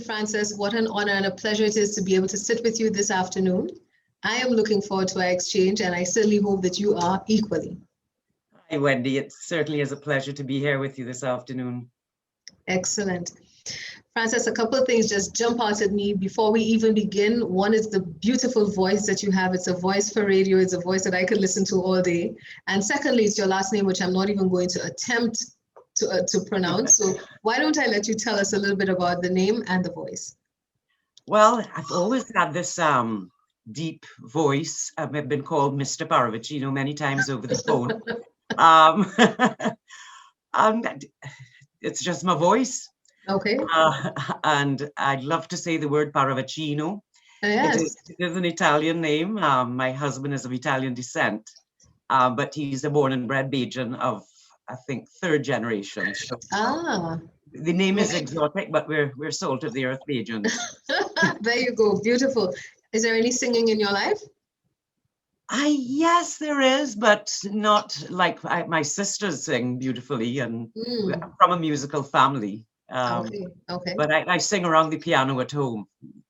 Francis. What an honor and a pleasure it is to be able to sit with you this afternoon. I am looking forward to our exchange, and I certainly hope that you are equally. Hi, Wendy. It certainly is a pleasure to be here with you this afternoon. Excellent. Francis, a couple of things just jump out at me before we even begin. One is the beautiful voice that you have. It's a voice for radio. It's a voice that I could listen to all day. And secondly, it's your last name, which I'm not even going to attempt to pronounce. So why don't I let you tell us a little bit about the name and the voice? Well, I've always had this deep voice. I've been called Mr. Parravicino many times over the phone. And it's just my voice. Okay. And I'd love to say the word Parravicino. Yes. It is an Italian name. My husband is of Italian descent, but he's a born and bred Bajan of, I think, third generation. So the name is exotic, but we're salt of the earth Bajans. There you go. Beautiful. Is there any singing in your life? Yes, there is, but not like my sisters sing beautifully, and I'm from a musical family. Okay. But I sing around the piano at home.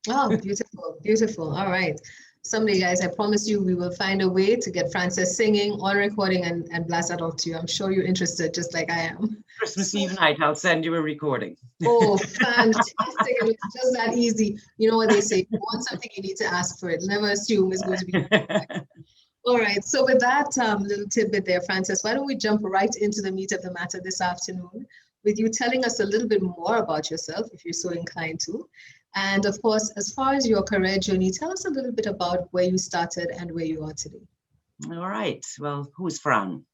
Oh, beautiful, beautiful. All right. Someday, guys, I promise you, we will find a way to get Francis singing on recording and blast that off to you. I'm sure you're interested, just like I am. Christmas Eve night, I'll send you a recording. Oh, fantastic. It's just that easy. You know what they say, if you want something, you need to ask for it. Never assume it's going to be. All right. So with that little tidbit there, Francis, why don't we jump right into the meat of the matter this afternoon with you telling us a little bit more about yourself, if you're so inclined to. And of course, as far as your career journey, tell us a little bit about where you started and where you are today. All right. Well, who's Fran?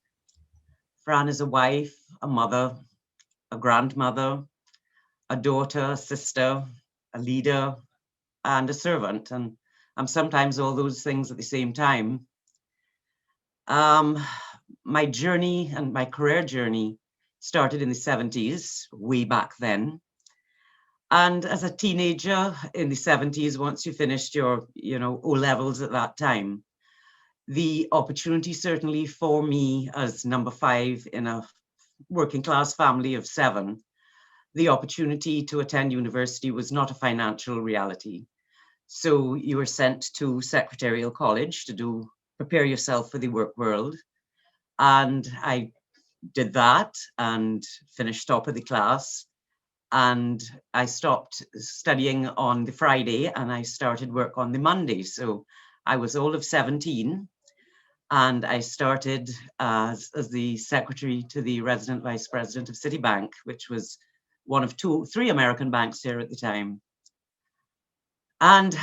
Fran is a wife, a mother, a grandmother, a daughter, a sister, a leader, and a servant. And I'm sometimes all those things at the same time. My journey and my career journey started in the 70s, way back then. And as a teenager in the 70s, once you finished your, O levels at that time, the opportunity certainly for me as number 5 in a working class family of 7, the opportunity to attend university was not a financial reality. So you were sent to secretarial college to prepare yourself for the work world. And I did that and finished top of the class. And I stopped studying on the Friday and I started work on the Monday. So I was all of 17 and I started as the secretary to the resident vice president of Citibank, which was one of 3 American banks here at the time. And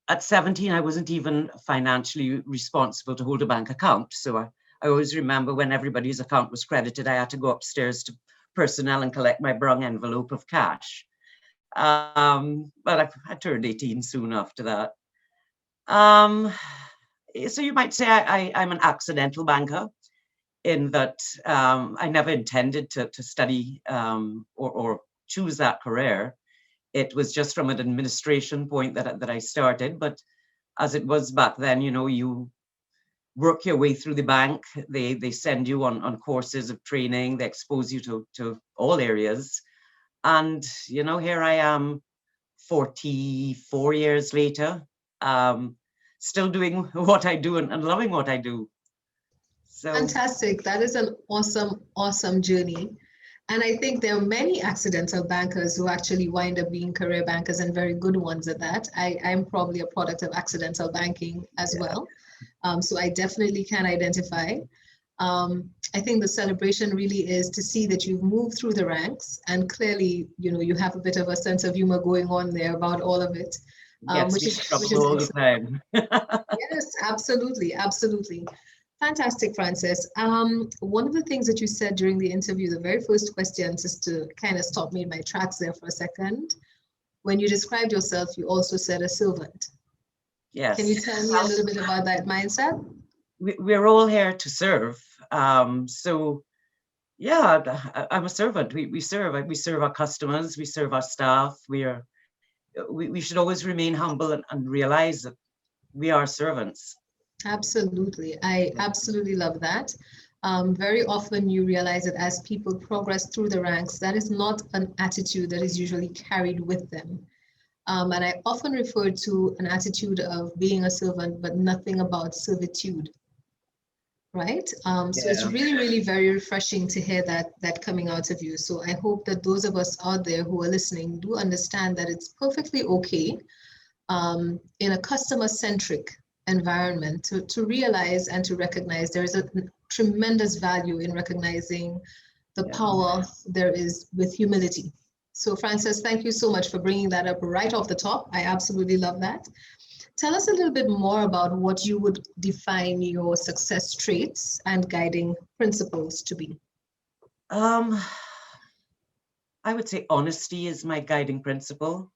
at 17, I wasn't even financially responsible to hold a bank account. So I always remember when everybody's account was credited, I had to go upstairs to personnel and collect my brown envelope of cash. But I turned 18 soon after that. So you might say I'm an accidental banker in that I never intended to study or choose that career. It was just from an administration point that I started. But as it was back then, you work your way through the bank. They send you on courses of training. They expose you to all areas. And, here I am 44 years later, still doing what I do and loving what I do. So fantastic. That is an awesome, awesome journey. And I think there are many accidental bankers who actually wind up being career bankers and very good ones at that. I'm probably a product of accidental banking as well. So I definitely can identify. I think the celebration really is to see that you've moved through the ranks and clearly, you have a bit of a sense of humor going on there about all of it. Which is all the time. Yes, absolutely. Absolutely. Fantastic, Francis. One of the things that you said during the interview, the very first question, just to kind of stop me in my tracks there for a second, when you described yourself, you also said a servant. Yes. Can you tell me a little bit about that mindset? We're all here to serve. So, yeah, I'm a servant. We serve our customers, we serve our staff. We should always remain humble and realize that we are servants. Absolutely. I absolutely love that. Very often you realize that as people progress through the ranks, that is not an attitude that is usually carried with them. And I often refer to an attitude of being a servant, but nothing about servitude, right? So it's Yeah. really, really very refreshing to hear that coming out of you. So I hope that those of us out there who are listening do understand that it's perfectly okay in a customer-centric environment to realize and to recognize there is a tremendous value in recognizing the Yeah. power there is with humility. So Frances, thank you so much for bringing that up right off the top. I absolutely love that. Tell us a little bit more about what you would define your success traits and guiding principles to be. I would say honesty is my guiding principle.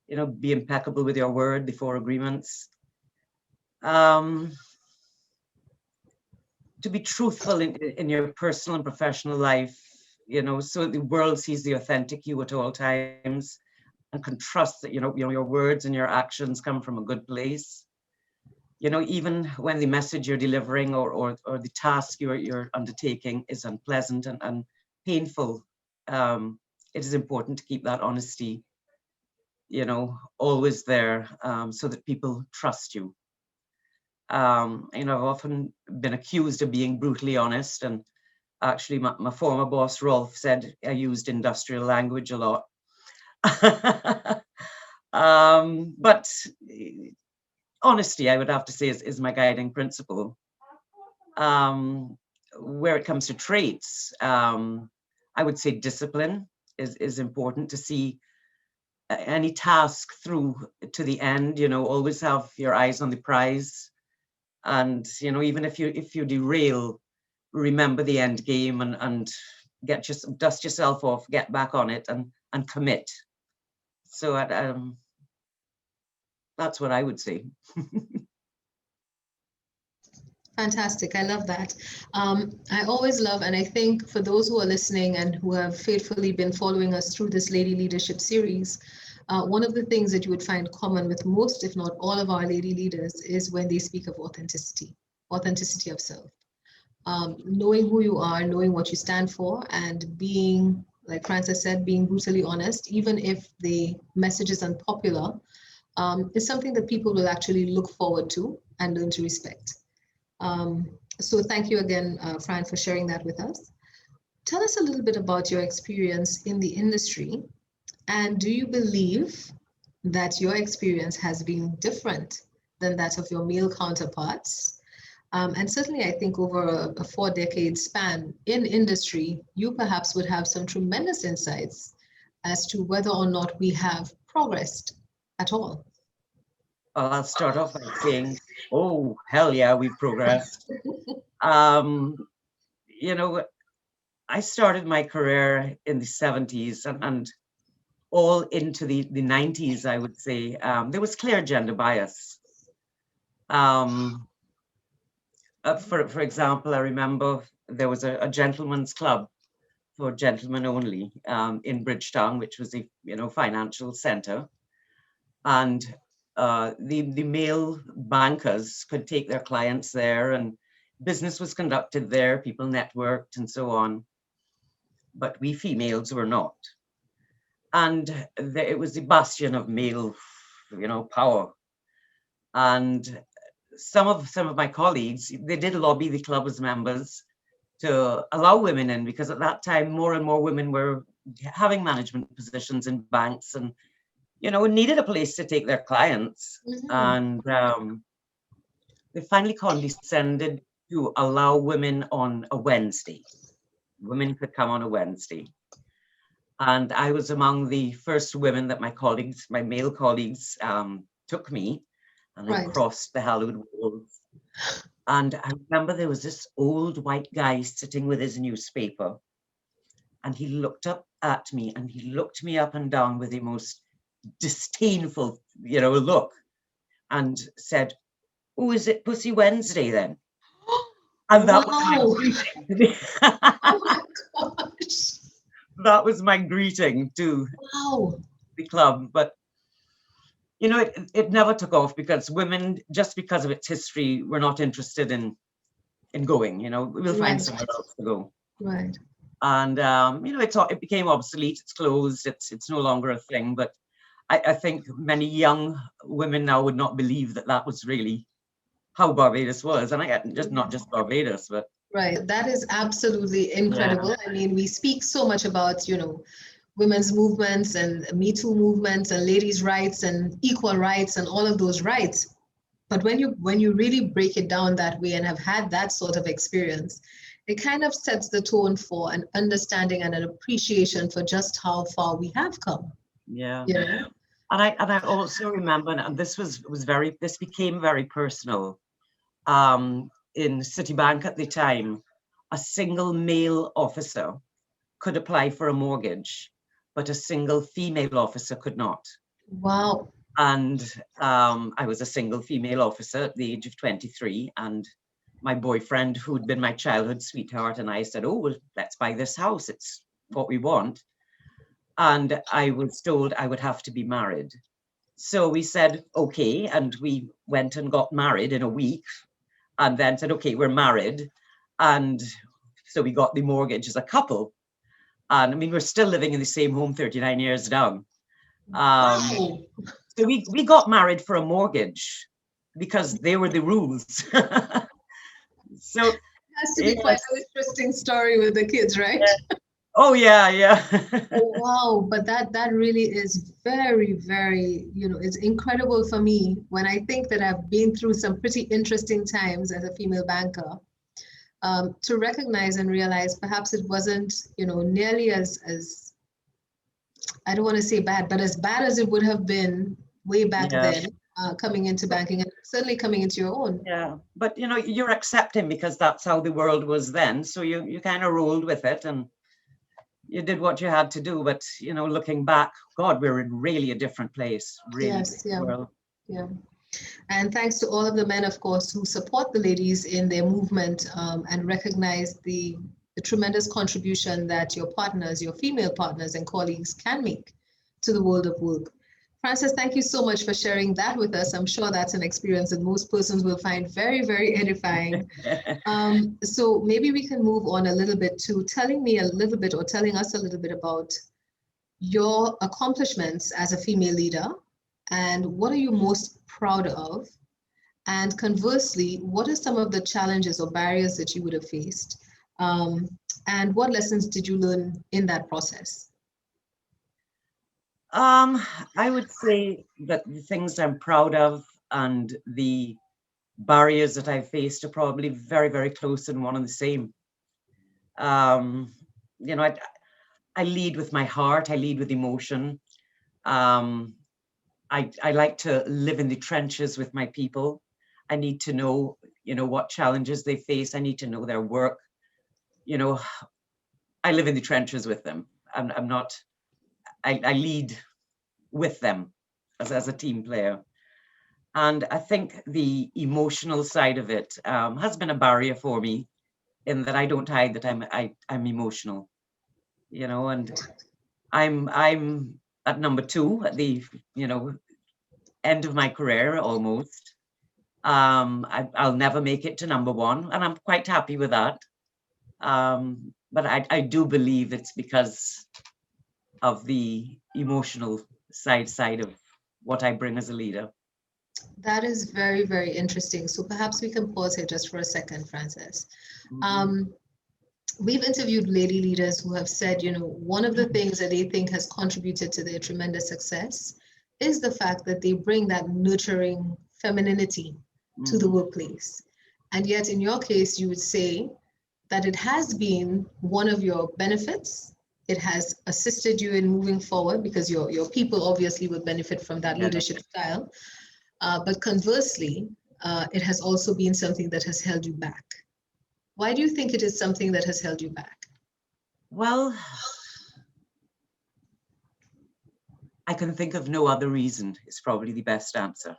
Be impeccable with your word before agreements. To be truthful in your personal and professional life, so the world sees the authentic you at all times and can trust that, your words and your actions come from a good place. Even when the message you're delivering or the task you're undertaking is unpleasant and painful, it is important to keep that honesty, always there, so that people trust you. I've often been accused of being brutally honest, and actually my former boss, Rolf, said I used industrial language a lot. But honesty, I would have to say, is my guiding principle. Where it comes to traits, I would say discipline is important to see any task through to the end. Always have your eyes on the prize, and even if you derail, remember the end game and dust yourself off, get back on it, and commit. So that's what I would say. Fantastic. I love that. I always love, and I think for those who are listening and who have faithfully been following us through this Lady Leadership series, one of the things that you would find common with most, if not all of our lady leaders, is when they speak of authenticity of self. Knowing who you are, knowing what you stand for, and being, like Frances said, being brutally honest, even if the message is unpopular, is something that people will actually look forward to and learn to respect. So thank you again, Fran, for sharing that with us. Tell us a little bit about your experience in the industry, and do you believe that your experience has been different than that of your male counterparts? And certainly, I think over a 4-decade span in industry, you perhaps would have some tremendous insights as to whether or not we have progressed at all. Well, I'll start off by saying, oh, hell yeah, we've progressed. I started my career in the 70s and all into the 90s, I would say. There was clear gender bias. For example, I remember there was a gentleman's club for gentlemen only in Bridgetown, which was a financial center. And the male bankers could take their clients there, and business was conducted there, people networked and so on. But we females were not. And it was the bastion of male, power. And some of my colleagues, they did lobby the club's members to allow women in, because at that time, more and more women were having management positions in banks and needed a place to take their clients. Mm-hmm. And they finally condescended to allow women on a Wednesday. Women could come on a Wednesday. And I was among the first women that my male colleagues, took me, and I crossed the hallowed walls. And I remember there was this old white guy sitting with his newspaper, and he looked up at me, and he looked me up and down with the most disdainful, look, and said, "Oh, is it Pussy Wednesday then?" And that was my greeting. Oh my gosh. That was my greeting to the club. But it never took off, because women, just because of its history, were not interested in going. We'll find somewhere else to go. Right. And it became obsolete. It's closed. It's no longer a thing. But I think many young women now would not believe that that was really how Barbados was. And just not just Barbados, but Right. That is absolutely yeah, incredible. I mean, we speak so much about, women's movements and Me Too movements and ladies' rights and equal rights and all of those rights. But when you really break it down that way and have had that sort of experience, it kind of sets the tone for an understanding and an appreciation for just how far we have come. yeah. You know? And I also remember, and this became very personal. In Citibank at the time, a single male officer could apply for a mortgage, but a single female officer could not. Wow. And I was a single female officer at the age of 23, and my boyfriend, who'd been my childhood sweetheart, and I said, "Oh, well, let's buy this house. It's what we want." And I was told I would have to be married. So we said, okay, and we went and got married in a week, and then said, okay, we're married. And so we got the mortgage as a couple. And I mean, we're still living in the same home 39 years down. Wow. So we got married for a mortgage because they were the rules. So Has to be quite yes, an interesting story with the kids, right? oh yeah, yeah. Oh, wow, but that really is very, very, it's incredible for me when I think that I've been through some pretty interesting times as a female banker, to recognize and realize perhaps it wasn't, nearly as I don't want to say bad, but as bad as it would have been way back Yeah, then, coming into banking and certainly coming into your own. yeah. But you're accepting because that's how the world was then. So you kind of rolled with it and you did what you had to do. But looking back, God, we're in really a different place, really Yes, different yeah, world. yeah. And thanks to all of the men, of course, who support the ladies in their movement, and recognize the tremendous contribution that your partners, your female partners and colleagues can make to the world of work. Frances, thank you so much for sharing that with us. I'm sure that's an experience that most persons will find very, very edifying. So maybe we can move on a little bit to telling me a little bit or telling us a little bit about your accomplishments as a female leader and what are you most proud of? And conversely, what are some of the challenges or barriers that you would have faced? Um, and what lessons did you learn in that process? I would say that the things I'm proud of and the barriers that I've faced are probably very, very close and one and the same. Um, you know, I lead with my heart, I lead with emotion. Um, I like to live in the trenches with my people. I need to know, what challenges they face. I need to know their work. You know, I live in the trenches with them. I'm not, I lead with them as a team player. And I think the emotional side of it has been a barrier for me in that I don't hide that I'm emotional, and I'm at number two at the, end of my career almost. I'll never make it to number one, and I'm quite happy with that. But I do believe it's because of the emotional side of what I bring as a leader. That is very, very interesting. So perhaps we can pause here just for a second, Frances. Um, we've interviewed lady leaders who have said, one of the things that they think has contributed to their tremendous success is the fact that they bring that nurturing femininity to the workplace. And yet, in your case, you would say that it has been one of your benefits. It has assisted you in moving forward because your people obviously would benefit from that Yeah. leadership style. But conversely, it has also been something that has held you back. Why do you think it is something that has held you back? Well, I can think of no other reason. It's probably the best answer.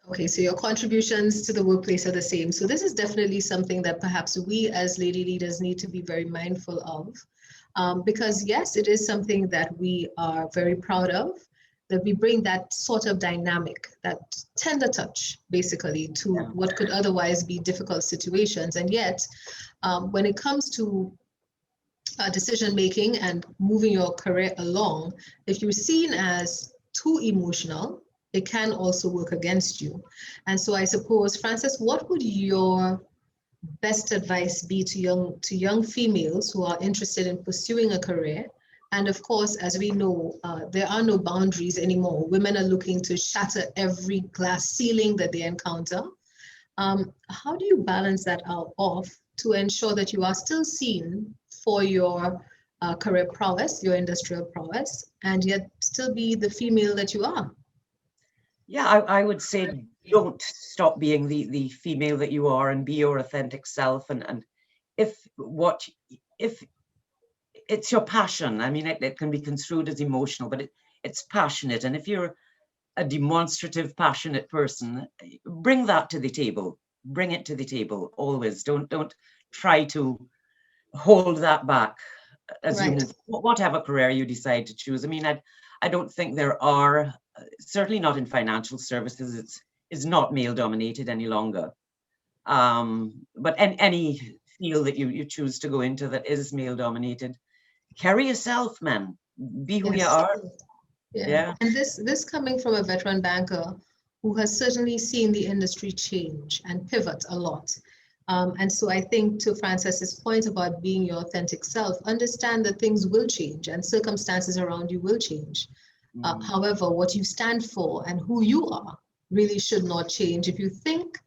Okay, so your contributions to the workplace are the same. So this is definitely something that perhaps we as lady leaders need to be very mindful of, because yes, it is something that we are very proud of, that we bring that sort of dynamic, that tender touch, basically, to what could otherwise be difficult situations. And yet, when it comes to decision making and moving your career along, if you're seen as too emotional, it can also work against you. And so I suppose, Francis, what would your best advice be to young females who are interested in pursuing a career? And of course, as we know, there are no boundaries anymore. Women are looking to shatter every glass ceiling that they encounter. How do you balance that out off to ensure that you are still seen for your career prowess, your industrial prowess, and yet still be the female that you are? Yeah, I would say don't stop being the female that you are and be your authentic self. And if it's your passion, I mean, it can be construed as emotional, but it's passionate. And if you're a demonstrative, passionate person, bring that to the table. Bring it to the table always. Don't try to hold that back as you Right. move, whatever career you decide to choose. I mean, I don't think there are, certainly not in financial services, it's not male dominated any longer. But any field that you choose to go into that is male dominated, carry yourself, man. Be who you Yes. are. Yeah. Yeah. And this coming from a veteran banker who has certainly seen the industry change and pivot a lot. And so I think, to Frances's point about being your authentic self, understand that things will change and circumstances around you will change. However, what you stand for and who you are really should not change. If you think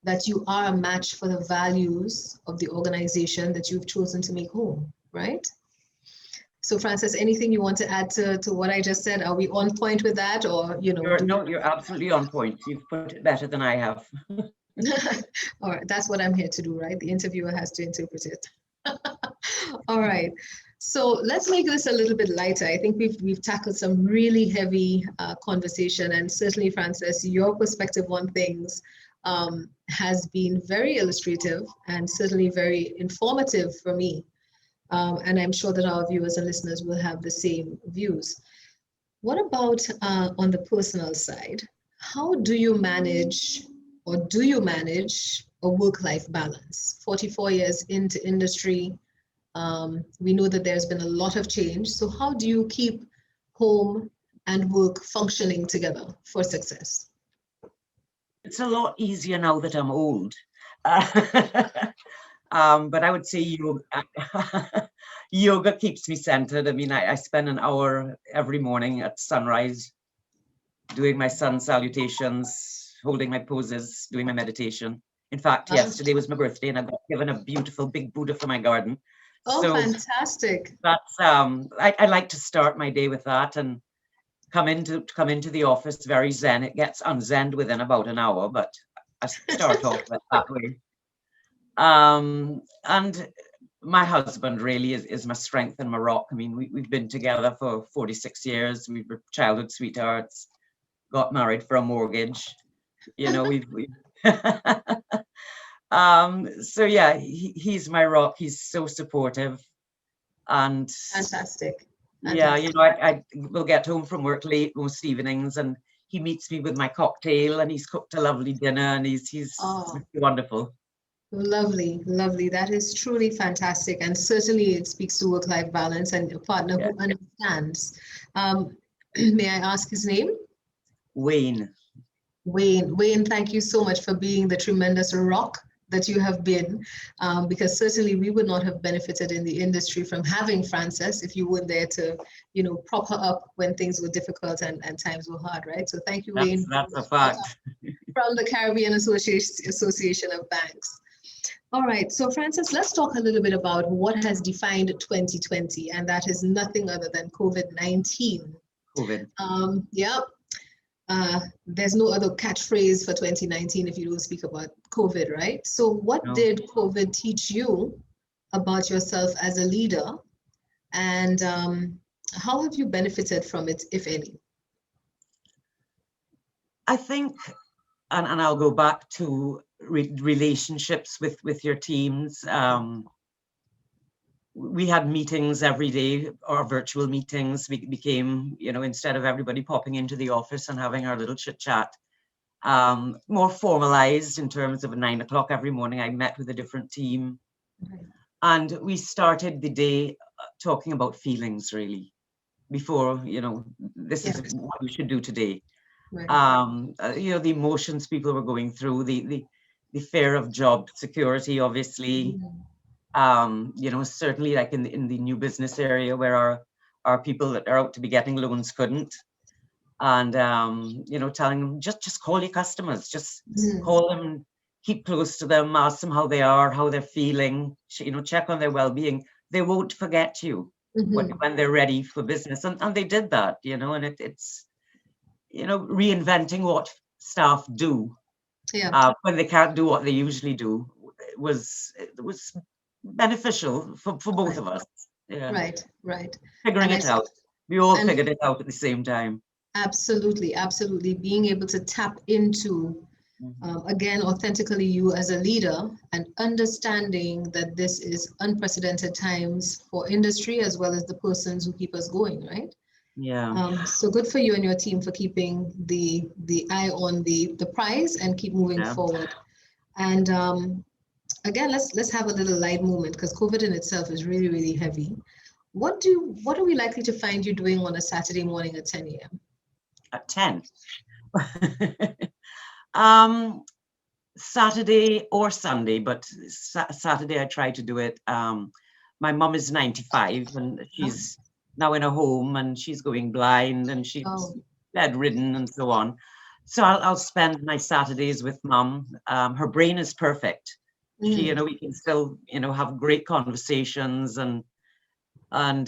that you are a match for the values of the organization that you've chosen to make home, right? So, Frances, anything you want to add to what I just said? Are we on point with that, or You're absolutely on point. You've put it better than I have. All right, that's what I'm here to do, right? The interviewer has to interpret it. All right. So let's make this a little bit lighter. I think we've tackled some really heavy conversation, and certainly, Frances, your perspective on things has been very illustrative and certainly very informative for me. And I'm sure that our viewers and listeners will have the same views. What about on the personal side? How do you manage, or do you manage, a work-life balance? 44 years into industry, we know that there's been a lot of change. So how do you keep home and work functioning together for success? It's a lot easier now that I'm old. But I would say yoga keeps me centered. I mean, I spend an hour every morning at sunrise doing my sun salutations, holding my poses, doing my meditation. In fact, yesterday was my birthday and I got given a beautiful big Buddha for my garden. Oh, So fantastic. that's I like to start my day with that and come into the office very zen. It gets unzenned within about an hour, but I start off that way. And my husband really is my strength and my rock. I mean, we've been together for 46 years. We were childhood sweethearts, got married for a mortgage. You know, we've so yeah, he's my rock. He's so supportive. And Fantastic. yeah, you know, I will get home from work late most evenings and he meets me with my cocktail and he's cooked a lovely dinner and he's Oh, wonderful. lovely, lovely. That is truly fantastic. And certainly it speaks to work-life balance and a partner Yeah. who understands. May I ask his name? Wayne. Wayne, thank you so much for being the tremendous rock that you have been, because certainly we would not have benefited in the industry from having Frances if you weren't there to, prop her up when things were difficult and times were hard, right? So thank you, Wayne. That's a fact. From the Caribbean Association of Banks. All right, so Frances, let's talk a little bit about what has defined 2020, and that is nothing other than COVID-19. COVID. Yeah, there's no other catchphrase for 2019 if you don't speak about COVID, right? So what did COVID teach you about yourself as a leader, and how have you benefited from it, if any? I think, and I'll go back to relationships with your teams. We had meetings every day, or virtual meetings. We became, instead of everybody popping into the office and having our little chit chat, more formalized in terms of at 9 o'clock every morning. I met with a different team, and we started the day talking about feelings really before, this is Yes. what we should do today. Right. The emotions people were going through, the fear of job security, obviously. Certainly like in the new business area where our people that are out to be getting loans couldn't. And telling them just call your customers, just call them, keep close to them, ask them how they are, how they're feeling, check on their well-being. They won't forget you when they're ready for business. And they did that, and it's reinventing what staff do when they can't do what they usually do. It was beneficial for both Right. of us. Yeah. Right. Figuring And it out. We all and figured it out at the same time. absolutely being able to tap into again, authentically you as a leader and understanding that this is unprecedented times for industry as well as the persons who keep us going, right? Yeah. So good for you and your team for keeping the eye on the prize and keep moving Yeah. forward. And again, let's have a little light moment because COVID in itself is really, really heavy. What are we likely to find you doing on a Saturday morning at 10 a.m.? At 10. Saturday or Sunday, but Saturday I try to do it. My mum is 95 and she's now in a home and she's going blind and she's bedridden and so on. So I'll spend my Saturdays with mum. Her brain is perfect. She, we can still, have great conversations and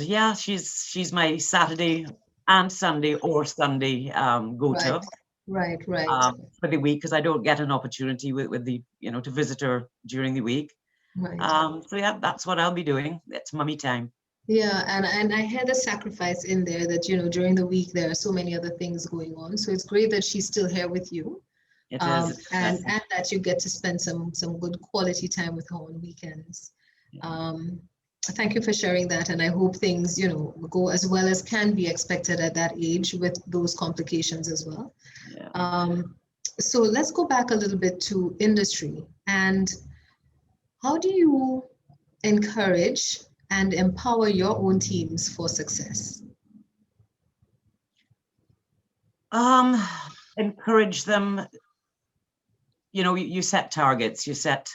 yeah, she's my Saturday and Sunday or Sunday go-to. Right. For the week because I don't get an opportunity with the to visit her during the week. Right. So yeah, that's what I'll be doing. It's mummy time. Yeah, and I had a sacrifice in there that during the week there are so many other things going on. So it's great that she's still here with you. It is. And that you get to spend some good quality time with her on weekends. Thank you for sharing that, and I hope things go as well as can be expected at that age with those complications as well. Yeah. So let's go back a little bit to industry, and how do you encourage and empower your own teams for success? Encourage them. You set targets. You set.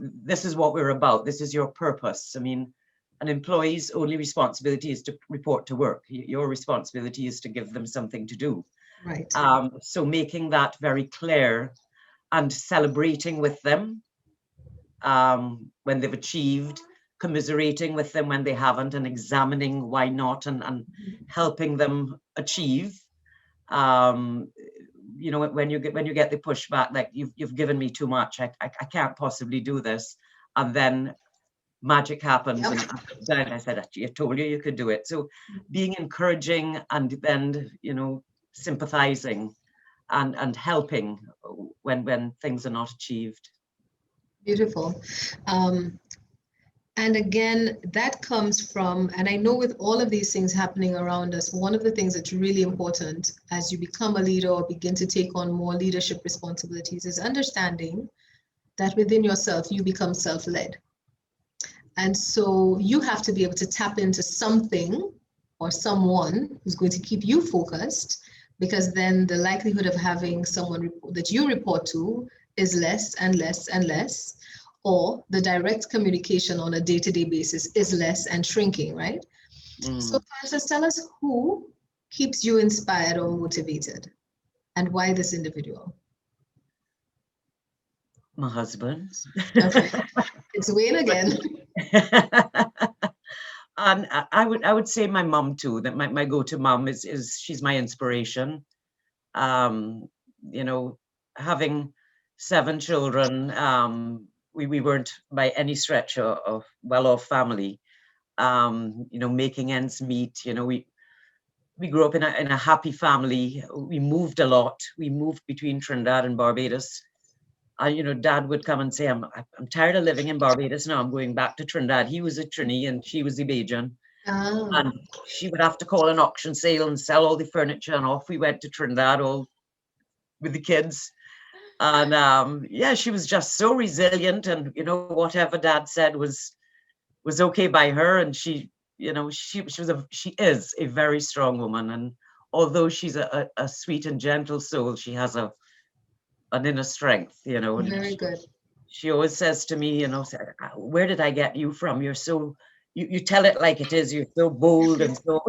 This is what we're about. This is your purpose. I mean, an employee's only responsibility is to report to work. Your responsibility is to give them something to do. Right. So making that very clear and celebrating with them when they've achieved, commiserating with them when they haven't, and examining why not, and helping them achieve. When you get the pushback, like you've given me too much, I can't possibly do this, and then magic happens, and then I said, I told you could do it. So being encouraging and then sympathizing and helping when things are not achieved. Beautiful. And again, that comes from, and I know with all of these things happening around us, one of the things that's really important as you become a leader or begin to take on more leadership responsibilities is understanding that within yourself, you become self-led. And so you have to be able to tap into something or someone who's going to keep you focused, because then the likelihood of having someone that you report to is less and less and less, or the direct communication on a day-to-day basis is less and shrinking, right? So Francis, tell us who keeps you inspired or motivated, and why this individual? My husband. Okay. It's Wayne again. And I would say my mum too, that my go-to mum is she's my inspiration. Having 7 children, we weren't by any stretch of well-off family. Making ends meet. We grew up in a happy family. We moved a lot. We moved between Trinidad and Barbados. Dad would come and say, I'm tired of living in Barbados now. I'm going back to Trinidad. He was a Trini and she was a Bajan. And she would have to call an auction sale and sell all the furniture, and off we went to Trinidad all with the kids. And she was just so resilient, and whatever Dad said was was okay by her, and she, she is a very strong woman, and although she's a sweet and gentle soul, she has an inner strength, and Very good. she always says to me, where did I get you from? You're so, you tell it like it is. You're so bold and so,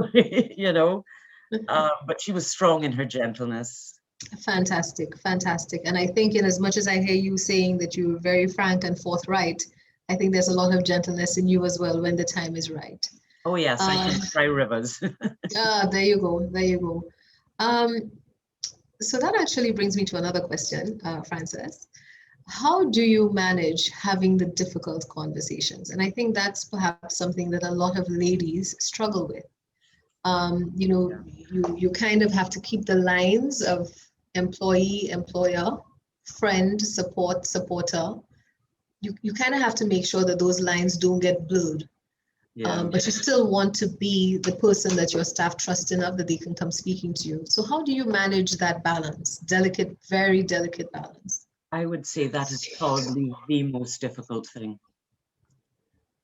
but she was strong in her gentleness. Fantastic, fantastic. And I think in as much as I hear you saying that you're very frank and forthright, I think there's a lot of gentleness in you as well when the time is right. Oh yes, I can cry rivers. There you go, there you go. So that actually brings me to another question, Frances. How do you manage having the difficult conversations? And I think that's perhaps something that a lot of ladies struggle with. You kind of have to keep the lines of employee, employer, friend, supporter. You kind of have to make sure that those lines don't get blurred. But you still want to be the person that your staff trust enough that they can come speaking to you. So how do you manage that balance? Delicate, very delicate balance. I would say that is probably the most difficult thing.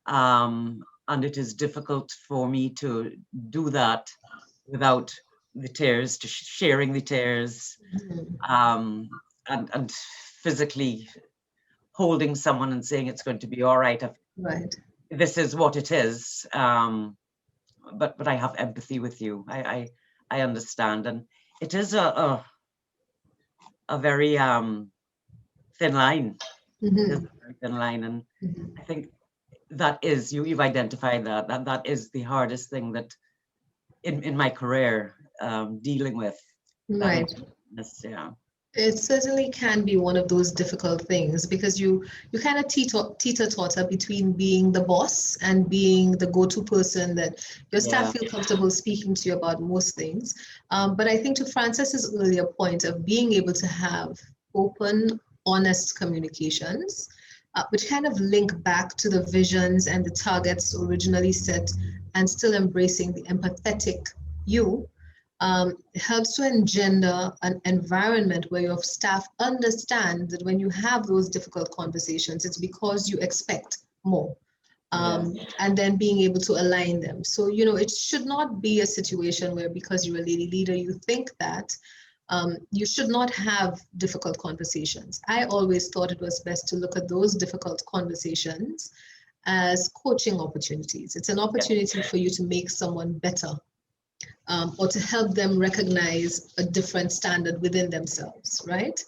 And it is difficult for me to do that without the tears, to sharing the tears, and physically holding someone and saying it's going to be all right. Right. This is what it is. But I have empathy with you. I understand, and it is a very thin line. Mm-hmm. It is a very thin line, and I think that is, you've identified that is the hardest thing that in my career, dealing with. Right. Yeah. It certainly can be one of those difficult things because you kind of teeter-totter between being the boss and being the go-to person that your staff feel comfortable speaking to you about most things. But I think to Frances's earlier point of being able to have open, honest communications, which kind of link back to the visions and the targets originally set, and still embracing the empathetic you, helps to engender an environment where your staff understand that when you have those difficult conversations, it's because you expect more. And then being able to align them. So, it should not be a situation where because you're a lady leader, you think that you should not have difficult conversations. I always thought it was best to look at those difficult conversations as coaching opportunities. It's an opportunity for you to make someone better, or to help them recognize a different standard within themselves, right?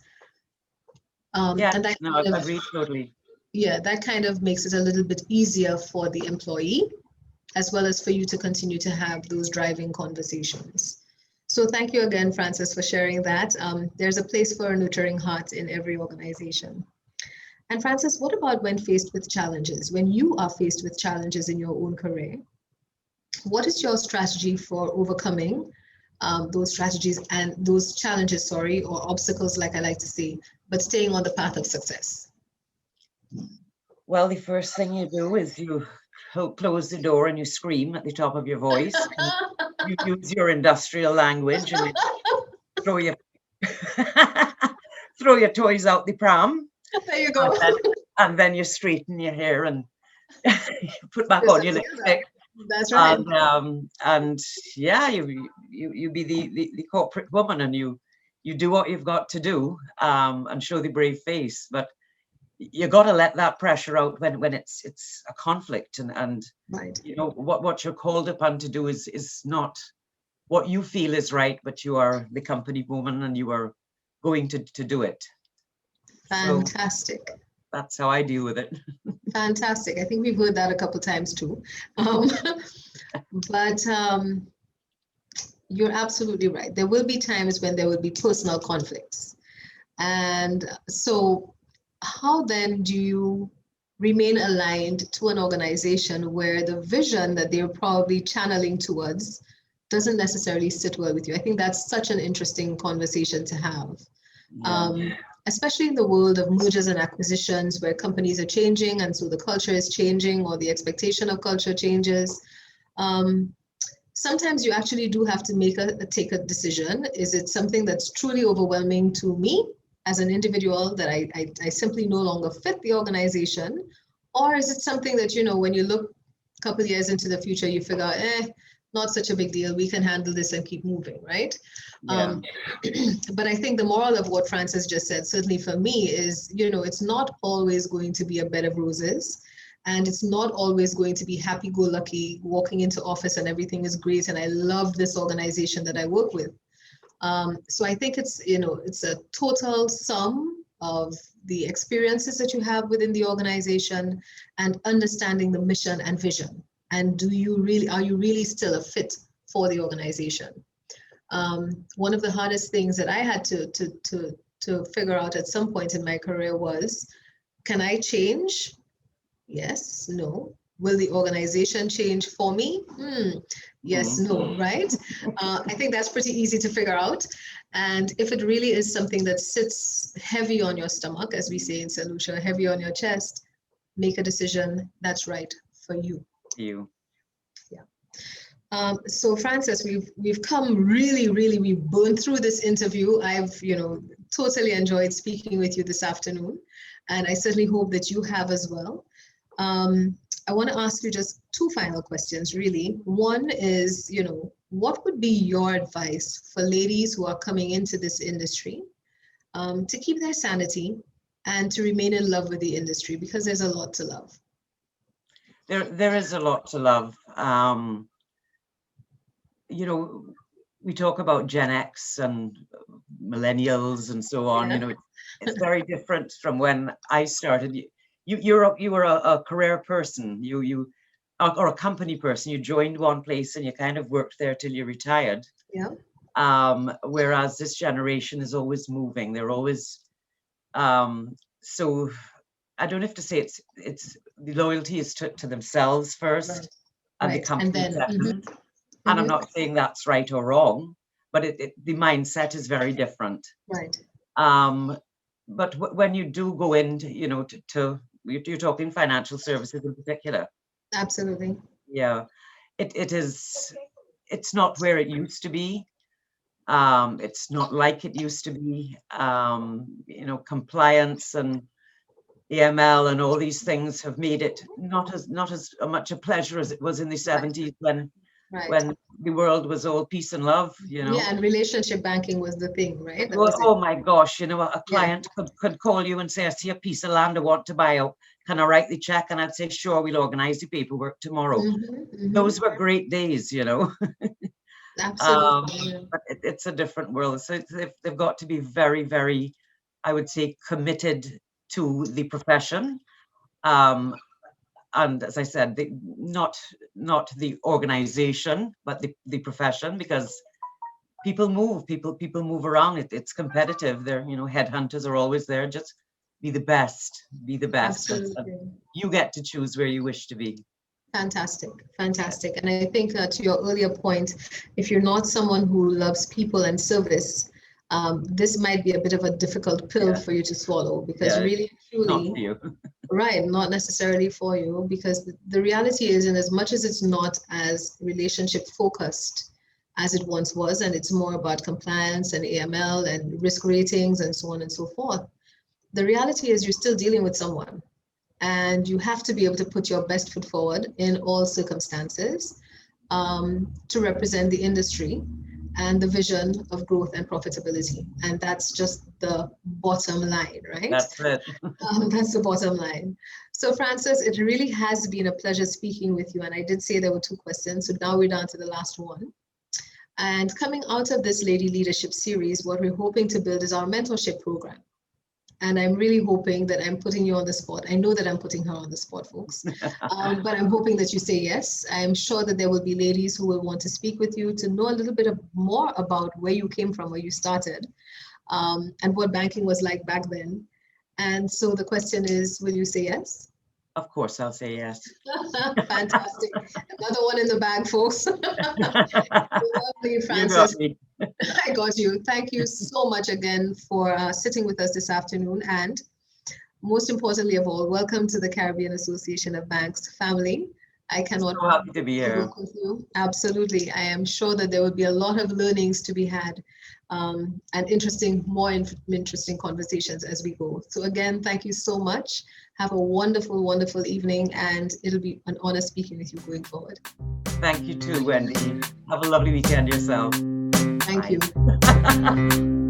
And that I agree totally. Yeah, that kind of makes it a little bit easier for the employee, as well as for you to continue to have those driving conversations. So thank you again, Frances, for sharing that. There's a place for a nurturing heart in every organization. And Frances, what about when faced with challenges? When you are faced with challenges in your own career, what is your strategy for overcoming those strategies and those challenges, or obstacles, like I like to say, but staying on the path of success? Well, the first thing you do is you close the door and you scream at the top of your voice. You use your industrial language and you throw your throw your toys out the pram. There you go. And then you straighten your hair and put back on your lipstick. That's right. And you be the corporate woman, and you do what you've got to do, and show the brave face. But you got to let that pressure out when it's a conflict, and right. What you're called upon to do is not what you feel is right, but you are the company woman and you are going to do it. Fantastic. So that's how I deal with it. Fantastic. I think we've heard that a couple times too. But you're absolutely right. There will be times when there will be personal conflicts. And so how then do you remain aligned to an organization where the vision that they're probably channeling towards doesn't necessarily sit well with you? I think that's such an interesting conversation to have. Especially in the world of mergers and acquisitions where companies are changing and so the culture is changing or the expectation of culture changes. Sometimes you actually do have to take a decision. Is it something that's truly overwhelming to me as an individual that I simply no longer fit the organization? Or is it something that, when you look couple of years into the future, you figure out, not such a big deal. We can handle this and keep moving, right? Yeah. But I think the moral of what Francis just said, certainly for me, is, it's not always going to be a bed of roses. And it's not always going to be happy-go-lucky, walking into office and everything is great. And I love this organization that I work with. So I think it's a total sum of the experiences that you have within the organization and understanding the mission and vision. And are you really still a fit for the organization? One of the hardest things that I had to figure out at some point in my career was, can I change? Yes, no. Will the organization change for me? Yes, no, right? I think that's pretty easy to figure out. And if it really is something that sits heavy on your stomach, as we say in St. Lucia, heavy on your chest, make a decision that's right for you. You. Yeah. So Francis, we've come we've burned through this interview. I've, totally enjoyed speaking with you this afternoon, and I certainly hope that you have as well. I want to ask you just two final questions, really. One is, what would be your advice for ladies who are coming into this industry to keep their sanity and to remain in love with the industry? Because there's a lot to love. There is a lot to love. We talk about Gen X and millennials and so on. Yeah. It's very different from when I started. You were a career person, or a company person. You joined one place and you kind of worked there till you retired. Yeah. Whereas this generation is always moving. They're always so I don't have to say it's the loyalty is to themselves first, and the company second. And I'm not saying that's right or wrong, but the mindset is very different. Right. But when you do go into, you're talking financial services in particular. Absolutely. Yeah, it's not where it used to be. It's not like it used to be. Compliance and AML and all these things have made it not as much a pleasure as it was in the 70s when the world was all peace and love, Yeah, and relationship banking was the thing, right? Oh my gosh, a client could call you and say, I see a piece of land I want to buy out. Can I write the check? And I'd say, sure, we'll organize the paperwork tomorrow. Those were great days, Absolutely. But it's a different world. So they've got to be very, very, I would say, committed to the profession. And as I said, not the organization, but the profession, because people move around. It's competitive. They're, headhunters are always there. Just be the best. Absolutely. You get to choose where you wish to be. Fantastic. And I think to your earlier point, if you're not someone who loves people and service, this might be a bit of a difficult pill for you to swallow, because really, truly, not for you. Right, not necessarily for you, because the reality is, in as much as it's not as relationship focused as it once was, and it's more about compliance and AML and risk ratings and so on and so forth, the reality is you're still dealing with someone, and you have to be able to put your best foot forward in all circumstances to represent the industry and the vision of growth and profitability. And that's just the bottom line, right? That's it. That's the bottom line. So Francis, it really has been a pleasure speaking with you. And I did say there were two questions, so now we're down to the last one. And coming out of this Lady Leadership series, what we're hoping to build is our mentorship program. And I'm really hoping that I'm putting you on the spot. I know that I'm putting her on the spot, folks. But I'm hoping that you say yes. I'm sure that there will be ladies who will want to speak with you to know a little bit more about where you came from, where you started, and what banking was like back then. And so the question is, will you say yes? Of course, I'll say yes. Fantastic. Another one in the bag, folks. Lovely, Francis. I got you. Thank you so much again for sitting with us this afternoon. And most importantly of all, welcome to the Caribbean Association of Banks family. I cannot So happy to be to here. work with you. Absolutely. I am sure that there will be a lot of learnings to be had, and more interesting conversations as we go. So again, thank you so much. Have a wonderful, wonderful evening, and it'll be an honor speaking with you going forward. Thank you too, Wendy. Have a lovely weekend yourself. Thank Bye. you.